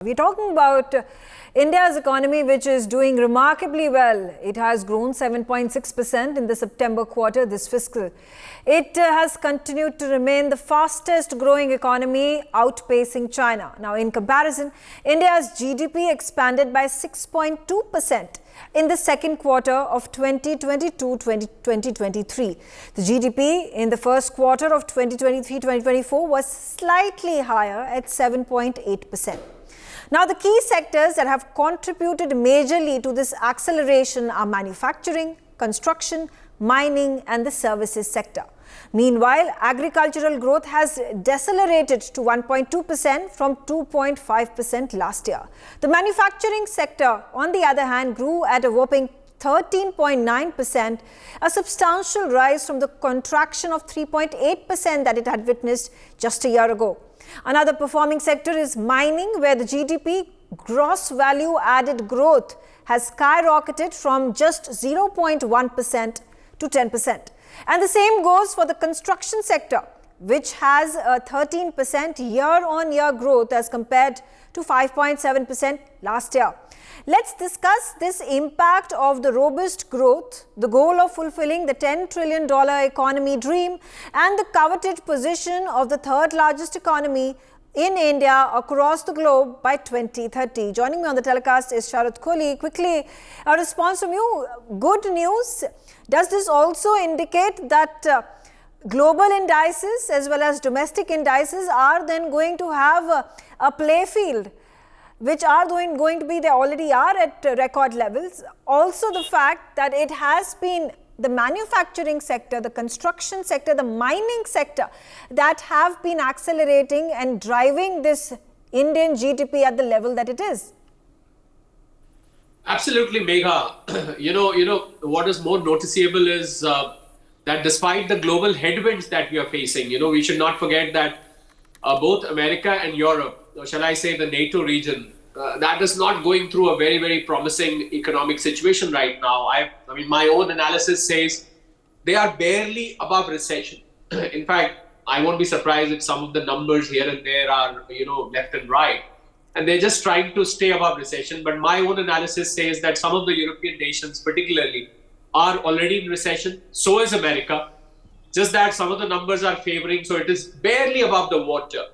We're talking about India's economy, which is doing remarkably well. It has grown 7.6% in the September quarter this fiscal. It has continued to remain the fastest growing economy, outpacing China. Now, in comparison, India's GDP expanded by 6.2% in the second quarter of 2022-2023. The GDP in the first quarter of 2023-2024 was slightly higher at 7.8%. Now, the key sectors that have contributed majorly to this acceleration are manufacturing, construction, mining, and the services sector. Meanwhile, agricultural growth has decelerated to 1.2% from 2.5% last year. The manufacturing sector, on the other hand, grew at a whopping 13.9%, a substantial rise from the contraction of 3.8% that it had witnessed just a year ago. Another performing sector is mining, where the GDP Gross Value Added growth has skyrocketed from just 0.1% to 10%. And the same goes for the construction sector, which has a 13% year-on-year growth as compared to 5.7% last year. Let's discuss this impact of the robust growth, the goal of fulfilling the $10 trillion economy dream, and the coveted position of the third largest economy in India across the globe by 2030. Joining me on the telecast is Sharath Kohli. Quickly, a response from you. Good news. Does this also indicate that global indices as well as domestic indices are then going to have a play field, which are going to be, they already are at record levels? Also, the fact that it has been the manufacturing sector, the construction sector, the mining sector that have been accelerating and driving this Indian GDP at the level that it is. Absolutely, Megha. You know, what is more noticeable is that despite the global headwinds that we are facing, we should not forget that both America and Europe, or shall I say the NATO region, that is not going through a very, very promising economic situation right now. I mean, my own analysis says they are barely above recession. In fact, I won't be surprised if some of the numbers here and there are, left and right. And they're just trying to stay above recession. But my own analysis says that some of the European nations particularly are already in recession. So is America. Just that some of the numbers are favoring. So it is barely above the water.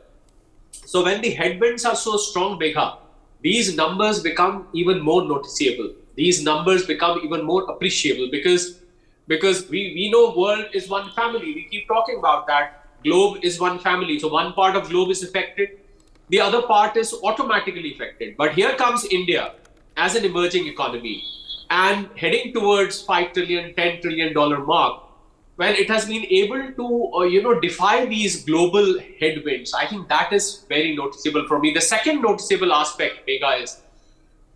So when the headwinds are so strong, Megha, these numbers become even more noticeable. These numbers become even more appreciable because we know world is one family. We keep talking about that. Globe is one family. So one part of globe is affected. The other part is automatically affected. But here comes India as an emerging economy and heading towards $5 trillion, $10 trillion mark, when it has been able to, defy these global headwinds. I think that is very noticeable for me. The second noticeable aspect, Megha, is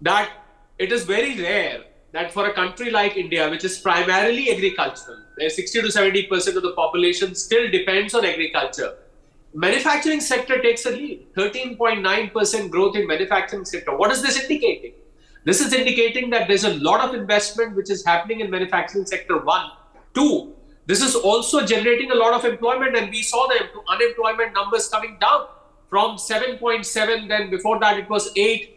that it is very rare that for a country like India, which is primarily agricultural, where 60 to 70% of the population still depends on agriculture, manufacturing sector takes a lead. 13.9% growth in manufacturing sector. What is this indicating? This is indicating that there's a lot of investment which is happening in manufacturing sector, one. Two, this is also generating a lot of employment, and we saw the unemployment numbers coming down from 7.7, then before that it was 8,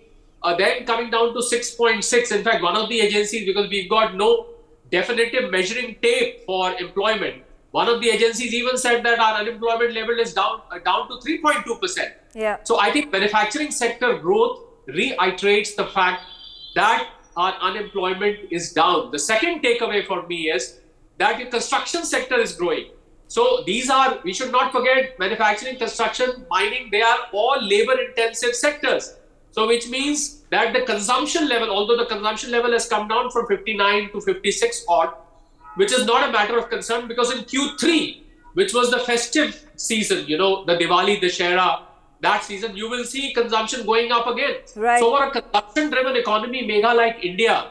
then coming down to 6.6. In fact, one of the agencies, because we've got no definitive measuring tape for employment, one of the agencies even said that our unemployment level is down to 3.2%. Yeah. So I think manufacturing sector growth reiterates the fact that our unemployment is down. The second takeaway for me is that the construction sector is growing. So these are, we should not forget, manufacturing, construction, mining, they are all labor intensive sectors. So which means that the consumption level, although the consumption level has come down from 59 to 56 odd, which is not a matter of concern, because in Q3, which was the festive season, the Diwali, Dussehra, that season, you will see consumption going up again. Right. So for a consumption-driven economy, Megha, like India,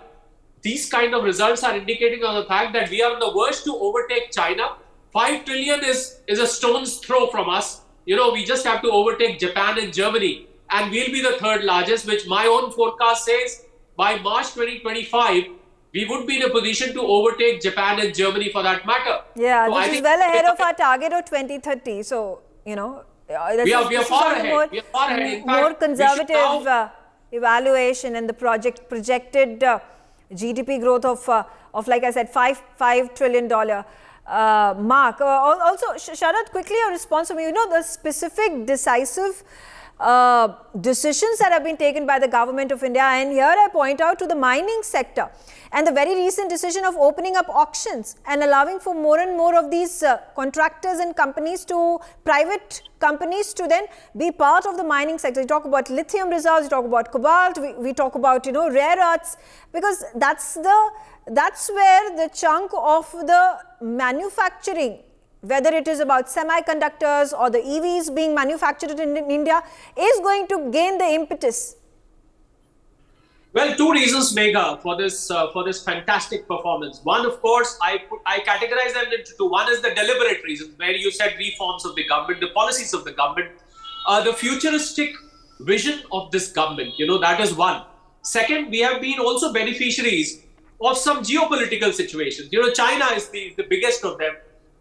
these kind of results are indicating on the fact that we are on the verge to overtake China. 5 trillion is a stone's throw from us. We just have to overtake Japan and Germany, and we'll be the third largest, which my own forecast says by March 2025, we would be in a position to overtake Japan and Germany for that matter. Yeah, so this is well ahead of our target of 2030. So, We are far ahead. We are far ahead. In fact, more conservative evaluation, and the projected GDP growth of like I said, $5 trillion mark. Also, Sharad, quickly a response from you. You know, the specific decisive decisions that have been taken by the government of India, and here I point out to the mining sector and the very recent decision of opening up auctions and allowing for more and more of these contractors and companies to private companies to then be part of the mining sector. We talk about lithium reserves, we talk about cobalt, we talk about, you know, rare earths, because that's where the chunk of the manufacturing, whether it is about semiconductors or the EVs being manufactured in India, is going to gain the impetus. Well, two reasons, Megha, for this fantastic performance. One, of course, I categorize them into two. One is the deliberate reasons, where you said reforms of the government, the policies of the government, the futuristic vision of this government. You know, that is one. Second, we have been also beneficiaries of some geopolitical situations. You know, China is the biggest of them,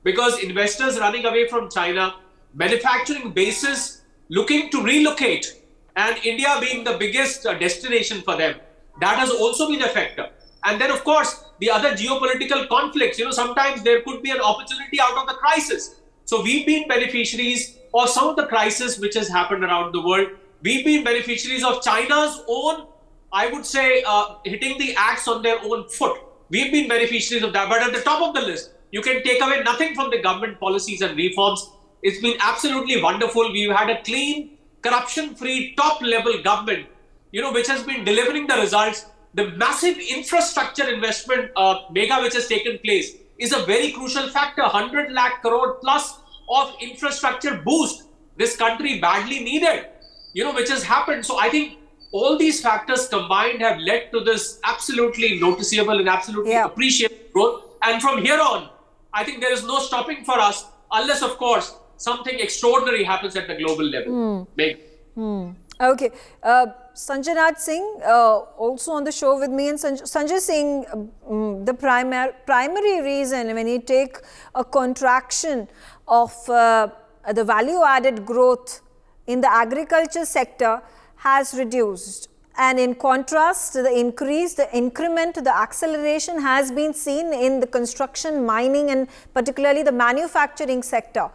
because investors running away from China, manufacturing bases looking to relocate, and India being the biggest destination for them, that has also been a factor. And then, of course, the other geopolitical conflicts, you know, sometimes there could be an opportunity out of the crisis. So we've been beneficiaries of some of the crisis which has happened around the world. We've been beneficiaries of China's own, I would say, hitting the axe on their own foot. We've been beneficiaries of that. But at the top of the list, you can take away nothing from the government policies and reforms. It's been absolutely wonderful. We've had a clean, corruption-free, top-level government, you know, which has been delivering the results. The massive infrastructure investment, mega, which has taken place, is a very crucial factor. 100 lakh crore plus of infrastructure boost this country badly needed, you know, which has happened. So I think all these factors combined have led to this absolutely noticeable and absolutely appreciable growth. And from here on, I think there is no stopping for us, unless, of course, something extraordinary happens at the global level. Okay. Sanjanath Singh, also on the show with me, and Sanjay Singh, the primary reason when you take a contraction of the value added growth in the agriculture sector has reduced. And in contrast, the increase, the increment, the acceleration has been seen in the construction, mining, and particularly the manufacturing sector.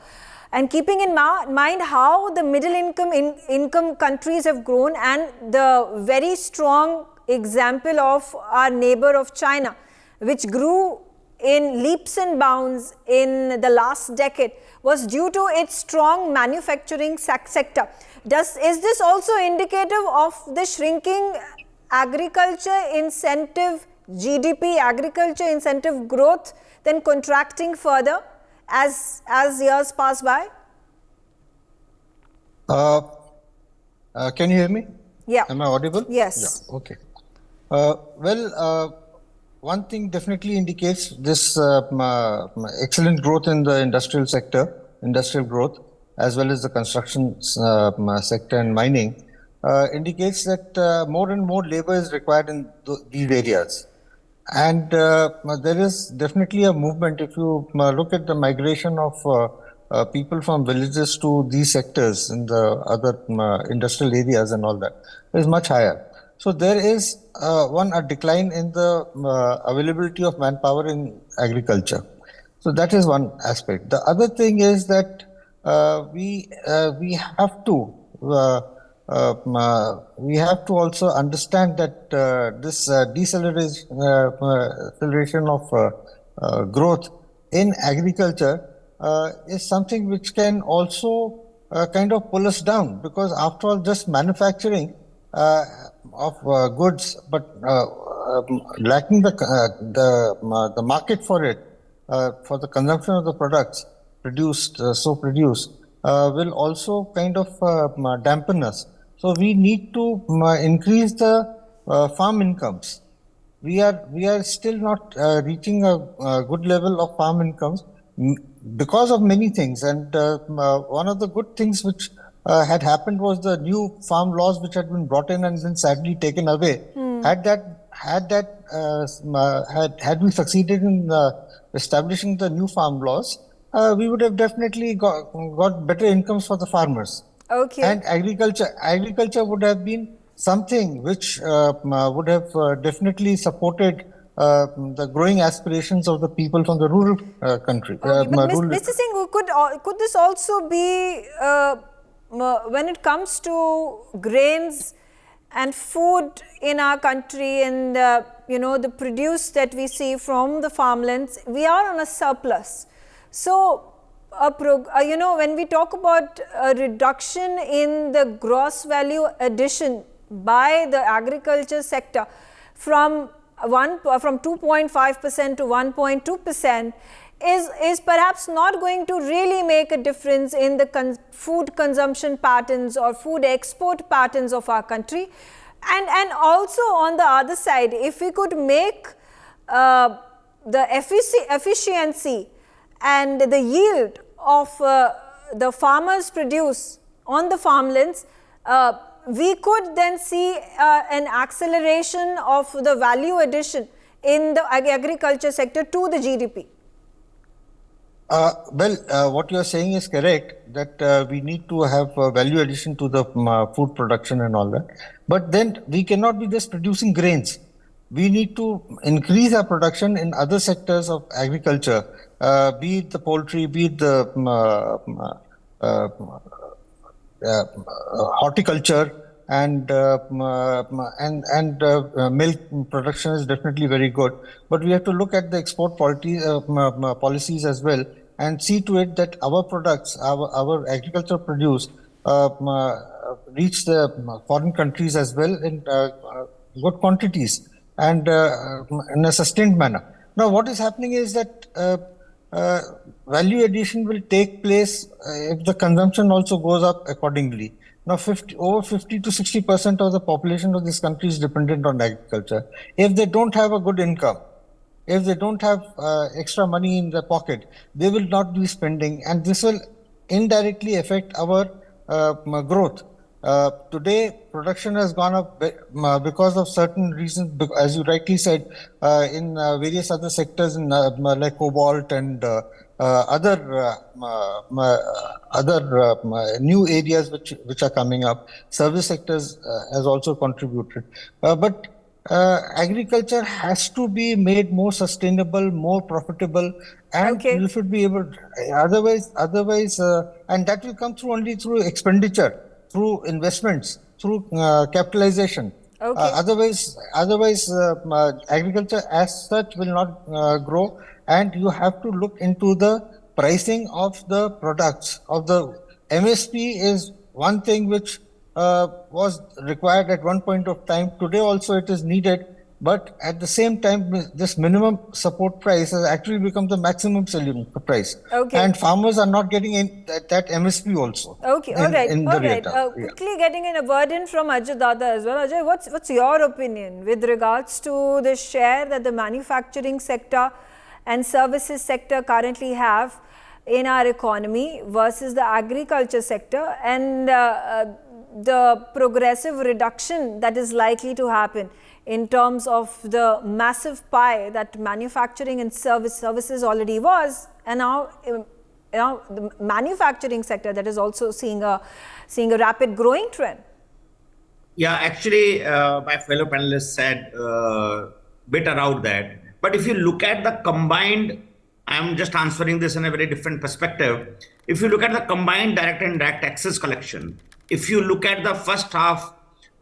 And keeping in mind how the middle income countries have grown, and the very strong example of our neighbor of China, which grew in leaps and bounds in the last decade, was due to its strong manufacturing sector. Is this also indicative of the shrinking agriculture incentive, GDP, agriculture incentive growth, then contracting further as years pass by? Can you hear me? Yeah. Am I audible? Yes. Yeah. Okay. One thing definitely indicates this excellent growth in the industrial sector, industrial growth, as well as the construction sector and mining, indicates that more and more labor is required in these areas. And there is definitely a movement. If you look at the migration of people from villages to these sectors in the other industrial areas and all that, is much higher. So there is a decline in the availability of manpower in agriculture. So that is one aspect. The other thing is that we have to also understand that this deceleration of growth in agriculture is something which can also kind of pull us down, because after all, just manufacturing of goods, but lacking the market for it, for the consumption of the products produced, will also kind of dampen us. So we need to increase the farm incomes. We are still not reaching a good level of farm incomes because of many things. And one of the good things which had happened was the new farm laws which had been brought in and then sadly taken away. Had we succeeded in establishing the new farm laws, we would have definitely got better incomes for the farmers. Okay. And agriculture would have been something which would have definitely supported the growing aspirations of the people from the rural country. Okay, but Rural. Mr. Singh, could this also be when it comes to grains and food in our country and the produce that we see from the farmlands, we are on a surplus. So, when we talk about a reduction in the gross value addition by the agriculture sector from 2.5% to 1.2% is perhaps not going to really make a difference in the food consumption patterns or food export patterns of our country. And also on the other side, if we could make the efficiency and the yield of the farmers' produce on the farmlands, we could then see an acceleration of the value addition in the agriculture sector to the GDP. What you are saying is correct, that we need to have value addition to the food production and all that. But then we cannot be just producing grains. We need to increase our production in other sectors of agriculture, be it the poultry, be it the horticulture, and milk production is definitely very good. But we have to look at the export policies as well, and see to it that our products, our agricultural produce, reach the foreign countries as well in good quantities and in a sustained manner. Now, what is happening is that value addition will take place if the consumption also goes up accordingly. Now, over 50 to 60% of the population of this country is dependent on agriculture. If they don't have a good income, if they don't have extra money in their pocket, they will not be spending, and this will indirectly affect our growth. Today, production has gone up because of certain reasons, as you rightly said, in various other sectors, like cobalt and other new areas which are coming up. Service sectors has also contributed, but agriculture has to be made more sustainable, more profitable, and you should be able. Otherwise, and that will come through only through expenditure, through investments, through capitalization. Otherwise, agriculture as such will not grow, and you have to look into the pricing of the products. Of the MSP is one thing which was required at one point of time. Today also it is needed, but at the same time, this minimum support price has actually become the maximum selling price. And farmers are not getting in that MSP also. Quickly getting in a word in from Ajay Dada as well. Ajay, what's your opinion with regards to the share that the manufacturing sector and services sector currently have in our economy versus the agriculture sector, and the progressive reduction that is likely to happen in terms of the massive pie that manufacturing and services already was, and now the manufacturing sector that is also seeing a rapid growing trend? Yeah, actually, my fellow panelists said a bit around that. But if you look at the combined, I'm just answering this in a very different perspective. If you look at the combined direct and indirect taxes collection, if you look at the first half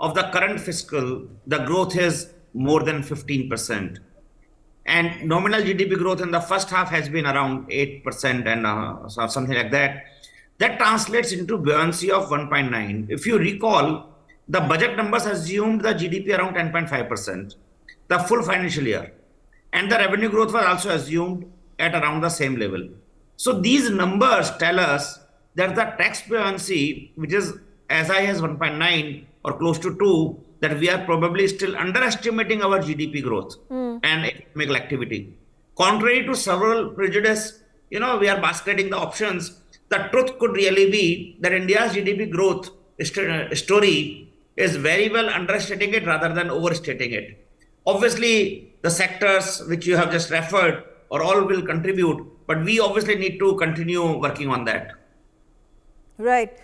of the current fiscal, the growth is more than 15%. And nominal GDP growth in the first half has been around 8% and something like that. That translates into buoyancy of 1.9. If you recall, the budget numbers assumed the GDP around 10.5%, the full financial year. And the revenue growth was also assumed at around the same level. So these numbers tell us that the tax buoyancy, which is as high as 1.9 or close to 2, that we are probably still underestimating our GDP growth and economic activity. Contrary to several prejudice, we are basketing the options. The truth could really be that India's GDP growth story is very well understating it rather than overstating it. Obviously, the sectors which you have just referred or all will contribute, but we obviously need to continue working on that. Right.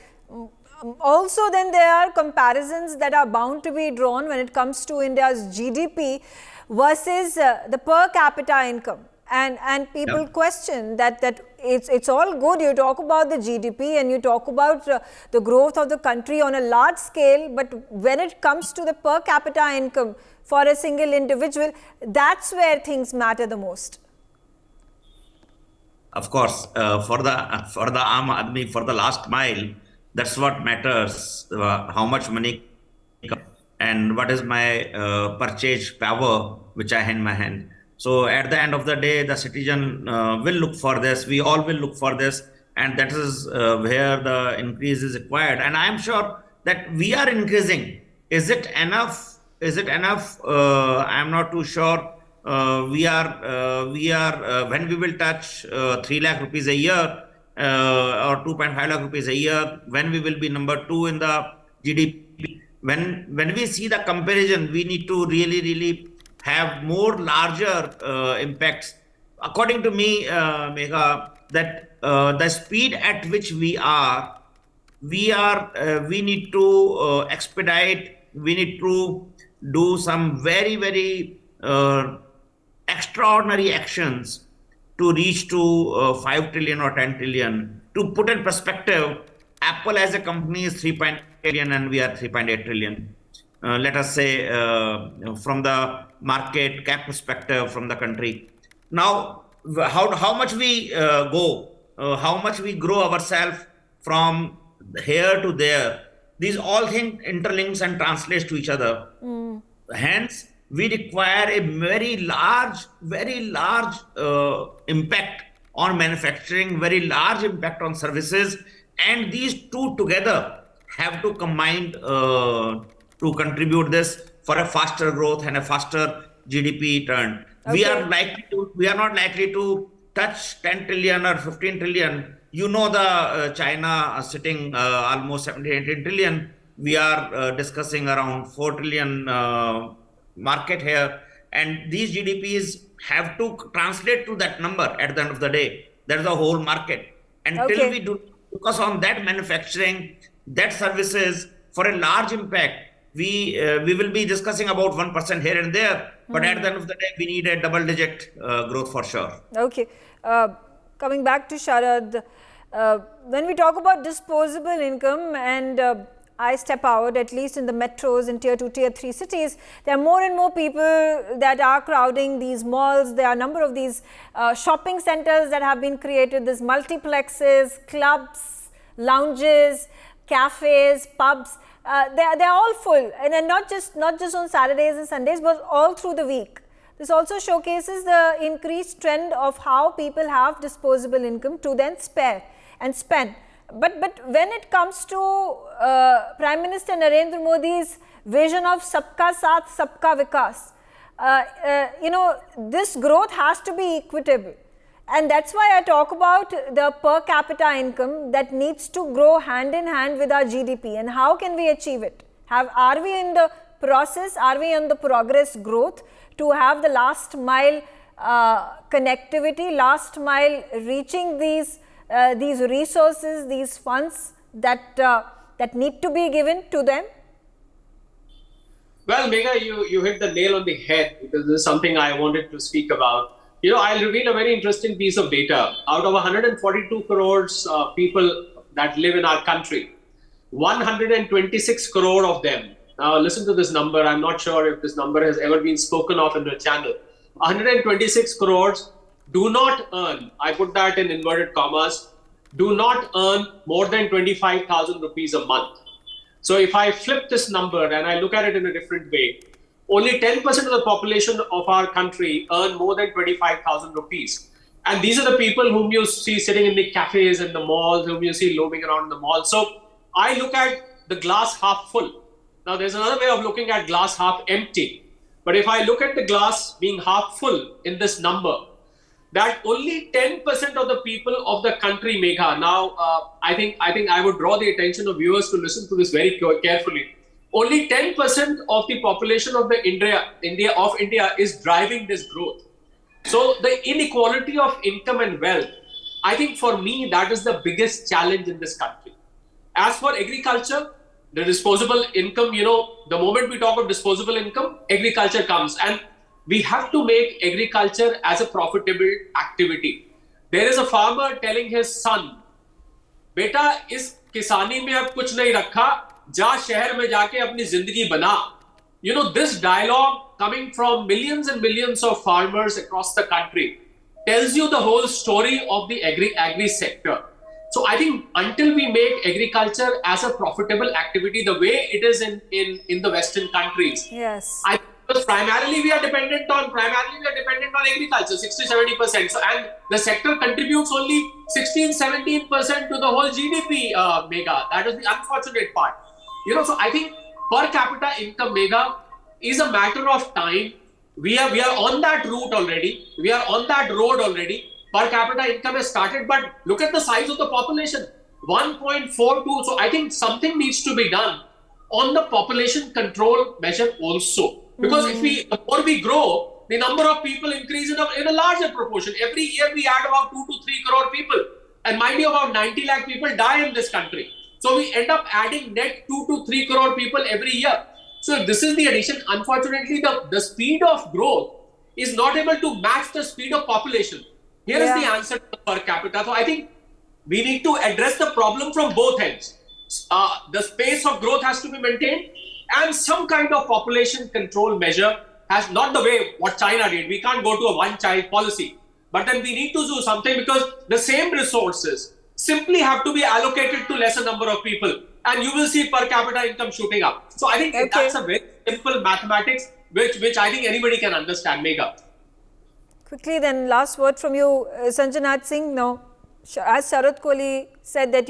Also, then there are comparisons that are bound to be drawn when it comes to India's GDP versus the per capita income. And people question that it's all good. You talk about the GDP and you talk about the growth of the country on a large scale, but when it comes to the per capita income for a single individual, that's where things matter the most. Of course, for the aam admi, for the last mile, that's what matters. How much money and what is my purchase power, which I have in my hand. So at the end of the day, the citizen will look for this. We all will look for this, and that is where the increase is required. And I am sure that we are increasing. Is it enough? Is it enough? I am not too sure. We are when we will touch 3 lakh rupees a year or 2.5 lakh rupees a year, when we will be number 2 in the GDP. When we see the comparison, we need to really have more larger impacts. According to me, Megha, that the speed at which we need to expedite. We need to do some very extraordinary actions to reach to 5 trillion or 10 trillion. To put in perspective, Apple as a company is 3.8 trillion and we are 3.8 trillion. Let us say from the market cap perspective from the country. Now, how much we go, how much we grow ourselves from here to there, these all things interlinks and translates to each other. Hence, we require a very large impact on manufacturing, very large impact on services, and these two together have to combine to contribute this for a faster growth and a faster GDP turn. Okay. We are not likely to touch 10 trillion or 15 trillion. You know, the China sitting almost 17-18 trillion. We are discussing around 4 trillion market here, and these GDPs have to translate to that number at the end of the day. That's the whole market. Until we do focus on that manufacturing, that services for a large impact, we will be discussing about 1% here and there, but at the end of the day, we need a double-digit growth for sure. Okay. Coming back to Sharad, when we talk about disposable income and I step out, at least in the metros in tier 2, tier 3 cities, there are more and more people that are crowding these malls. There are a number of these shopping centers that have been created, these multiplexes, clubs, lounges, cafes, pubs. They're all full, and then not just on Saturdays and Sundays, but all through the week. This also showcases the increased trend of how people have disposable income to then spare and spend. But when it comes to Prime Minister Narendra Modi's vision of Sabka Saath, Sabka Vikas, this growth has to be equitable. And that's why I talk about the per capita income that needs to grow hand in hand with our GDP. And how can we achieve it? Are we in the process? Are we on the progress growth to have the last mile connectivity, last mile reaching these resources, these funds that need to be given to them? Well, Megha, you hit the nail on the head, because this is something I wanted to speak about. I'll reveal a very interesting piece of data. Out of 142 crores people that live in our country, 126 crore of them, now listen to this number, I'm not sure if this number has ever been spoken of in the channel, 126 crores do not earn, I put that in inverted commas, do not earn more than 25,000 rupees a month. So if I flip this number and I look at it in a different way, only 10% of the population of our country earn more than 25,000 rupees. And these are the people whom you see sitting in the cafes and the malls, whom you see looming around in the malls. So I look at the glass half full. Now there's another way of looking at glass half empty. But if I look at the glass being half full in this number, that only 10% of the people of the country, Megha, now I think I would draw the attention of viewers to listen to this very carefully. Only 10% of the population of India is driving this growth. So the inequality of income and wealth, I think for me, that is the biggest challenge in this country. As for agriculture, the disposable income, the moment we talk of disposable income, agriculture comes. And we have to make agriculture as a profitable activity. There is a farmer telling his son, बेटा इस किसानी में अब कुछ नहीं रखा, जा शहर में जाके अपनी जिंदगी बना. This dialogue coming from millions and millions of farmers across the country tells you the whole story of the agri sector. So I think until we make agriculture as a profitable activity the way it is in the Western countries, Yes. because primarily we are dependent on agriculture, 60-70%. So, and the sector contributes only 16-17% to the whole GDP, mega. That is the unfortunate part. So I think per capita income mega is a matter of time. We are on that route already. We are on that road already. Per capita income has started, but look at the size of the population, 1.42. So I think something needs to be done on the population control measure also. Because the more we grow, the number of people increase in a larger proportion. Every year we add about 2 to 3 crore people. And mind you, about 90 lakh people die in this country. So we end up adding net 2 to 3 crore people every year. So if this is the addition, unfortunately, the speed of growth is not able to match the speed of population. Here is the answer to the per capita. So I think we need to address the problem from both ends. The pace of growth has to be maintained, and some kind of population control measure has, not the way what China did. We can't go to a one-child policy, but then we need to do something, because the same resources simply have to be allocated to lesser number of people, and you will see per capita income shooting up. So I think that's a very simple mathematics which I think anybody can understand. Mega. Quickly then, last word from you, Sanjanath Singh. No, as Sharat Kohli said that,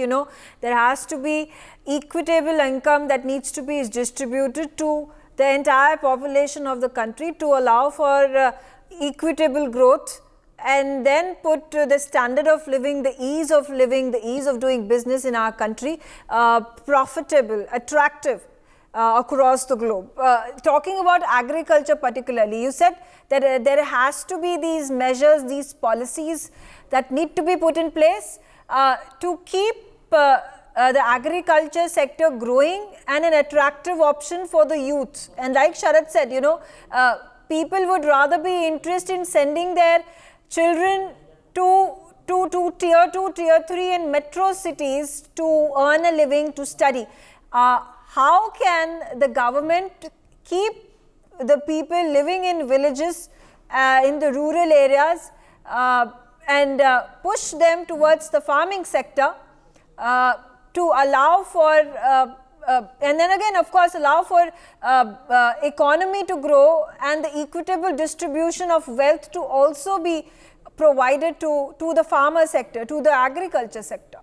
there has to be equitable income that needs to be distributed to the entire population of the country to allow for equitable growth, and then put the standard of living, the ease of living, the ease of doing business in our country profitable, attractive across the globe. Talking about agriculture particularly, you said that there has to be these measures, these policies that need to be put in place to keep the agriculture sector growing and an attractive option for the youth. And like Sharat said, people would rather be interested in sending their children to tier 2, tier 3 and metro cities to earn a living, to study. How can the government keep the people living in villages, in the rural areas, and push them towards the farming sector to allow for, and then again, of course, allow for economy to grow and the equitable distribution of wealth to also be provided to the farmer sector, to the agriculture sector?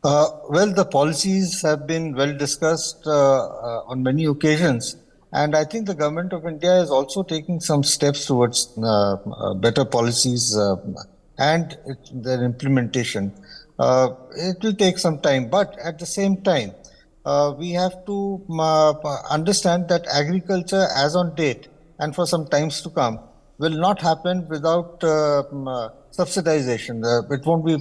Well, the policies have been well discussed on many occasions, and I think the government of India is also taking some steps towards better policies and their implementation. It will take some time, but at the same time, we have to understand that agriculture as on date and for some times to come will not happen without subsidization. It won't be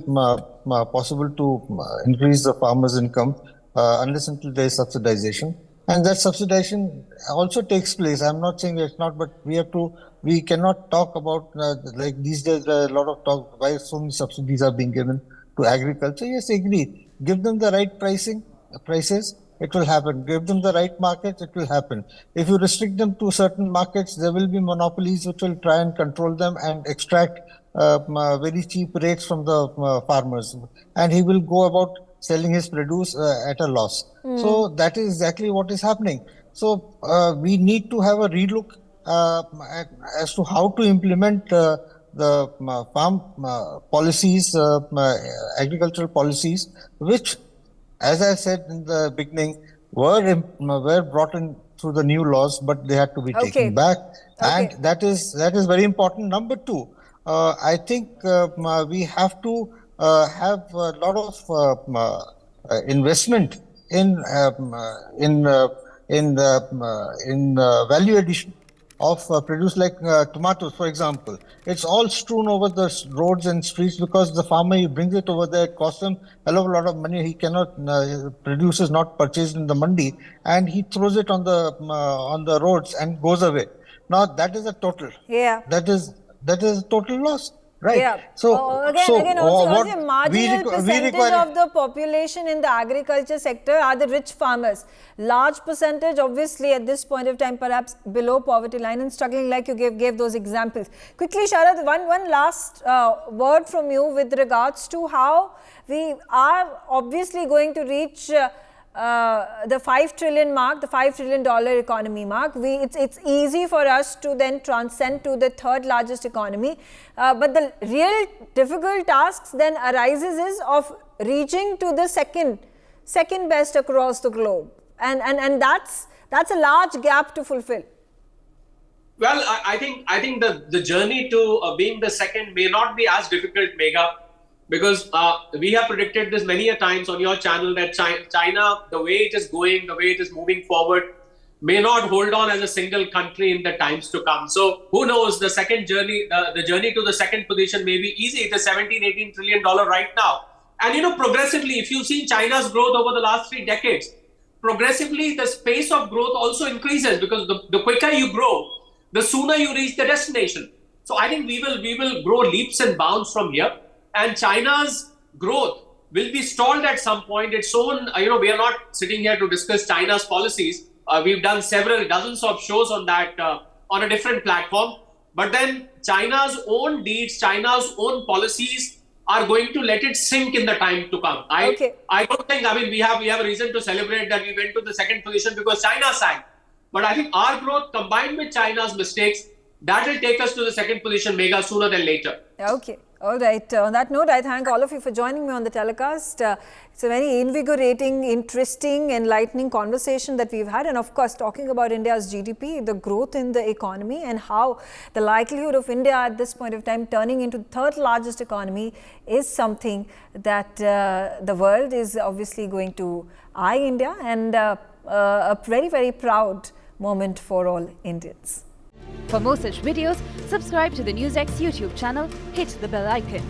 possible to increase the farmer's income unless until there is subsidization. And that subsidization also takes place. I'm not saying it's not, but we cannot talk about, like these days, a lot of talk why so many subsidies are being given to agriculture. Yes, agree. Give them the right prices, it will happen. Give them the right markets, it will happen. If you restrict them to certain markets, there will be monopolies which will try and control them and extract very cheap rates from the farmers. And he will go about selling his produce at a loss. So that is exactly what is happening. So we need to have a relook as to how to implement the farm policies, agricultural policies, which, as I said in the beginning, were brought in through the new laws, but they had to be taken back, and that is very important. Number two, I think we have to have a lot of investment in value addition of produce, like tomatoes, for example. It's all strewn over the roads and streets because the farmer, he brings it over there, it costs him a lot of money. He cannot, produce is not purchased in the mandi, and he throws it on the roads and goes away. Now that is a total. Yeah. That is a total loss. Right. Yeah. So Again, also a what marginal percentage require, of the population in the agriculture sector are the rich farmers. Large percentage, obviously, at this point of time, perhaps below poverty line and struggling, like you gave those examples. Quickly, Sharad, one last word from you with regards to how we are obviously going to reach the 5 trillion mark, the $5 trillion economy mark. It's easy for us to then transcend to the third largest economy. But the real difficult tasks then arises is of reaching to the second best across the globe. And that's a large gap to fulfill. Well, I think the journey to being the second may not be as difficult, Megha, because we have predicted this many a times on your channel that China, the way it is going, the way it is moving forward, may not hold on as a single country in the times to come. So who knows, the second journey, the journey to the second position may be easy. It is $17-18 trillion right now. And progressively, if you've seen China's growth over the last 3 decades, progressively the pace of growth also increases, because the quicker you grow, the sooner you reach the destination. So I think we will grow leaps and bounds from here. And China's growth will be stalled at some point. Its own, we are not sitting here to discuss China's policies. We've done dozens of shows on that on a different platform. But then China's own deeds, China's own policies are going to let it sink in the time to come. I don't think, we have a reason to celebrate that we went to the second position because China sank. But I think our growth combined with China's mistakes, that will take us to the second position, Megha, sooner than later. Okay. All right. On that note, I thank all of you for joining me on the telecast. It's a very invigorating, interesting, enlightening conversation that we've had. And of course, talking about India's GDP, the growth in the economy, and how the likelihood of India at this point of time turning into the third largest economy is something that the world is obviously going to eye India, and a very, very proud moment for all Indians. For more such videos, subscribe to the NewsX YouTube channel, hit the bell icon.